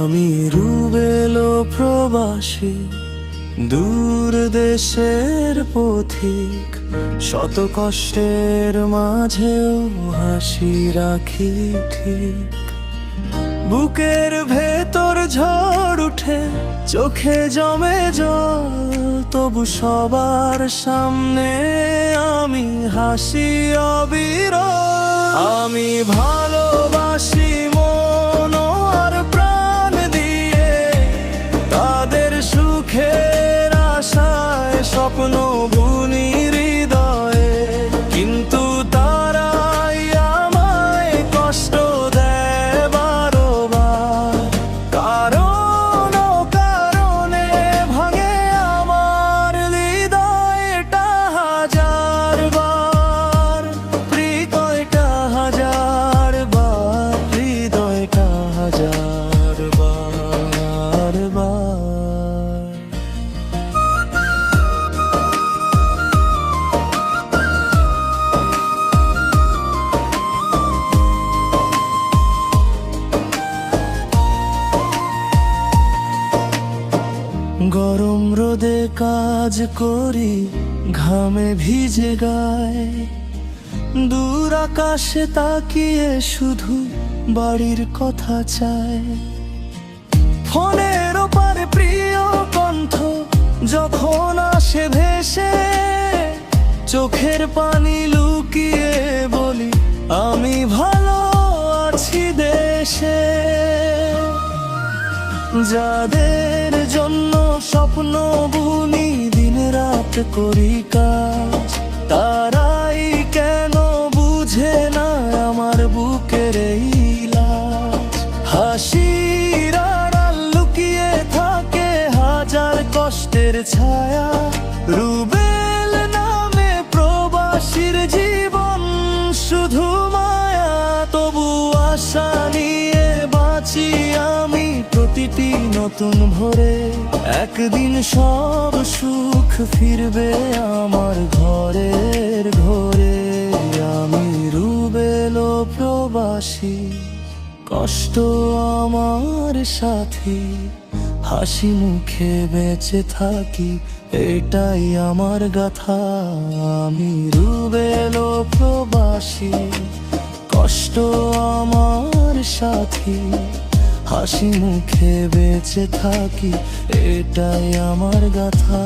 আমি রুবেলো প্রবাসী, দূর দেশের পথিক, শত কষ্টের মাঝেও হাসি রাখি ঠিক। বুকের ভেতর ঝড় উঠে, চোখে জমে জল, তবু সবার সামনে আমি হাসি অবিরল। আমি ভালোবাসি মন আর প্রাণ দিয়ে, তাদের সুখের আশায় স্বপ্ন বুনি হৃদয়ে, কিন্তু তারাই আমায় কষ্ট দেয় বারবার। কারণ কারণে ভাঙে আমার হৃদয়টা হাজার বার, হৃদয়টা হাজার বার, হৃদয়টা হাজার বার। গরম রোদে কাজ করি, ঘামে ভিজে গায়, দূর আকাশে তাকিয়ে শুধু বাড়ির কথা চায়। ফোনের ওপারে প্রিয় কণ্ঠ যখন আসে ভেসে, চোখের পানি লুকিয়ে বলি আমি ভালো আছি দেশে। যাদের জন্য স্বপ্ন বুনি, দিন রাত করি কাজ, তারাই কেন বুঝে না আমার বুকের এই লাজ। হাসির আড়াল লুকিয়ে থাকে হাজার কষ্টের ছায়া, রুবেল নামে প্রবাসীর জীবন শুধু মায়া। তবু আশা নিয়ে বাঁচি আমি প্রতিটি নতুন ভোরে, একদিন সব সুখ ফিরবে আমার ঘরের ঘরে। আমি রুবেলো প্রবাসী, কষ্ট আমার সাথী, হাসি মুখে বেঁচে থাকি এটাই আমার গাথা। আমি রুবেলো প্রবাসী, কষ্ট আমার সাথী, হাসি মুখে বেঁচে থাকি এটাই আমার গাথা।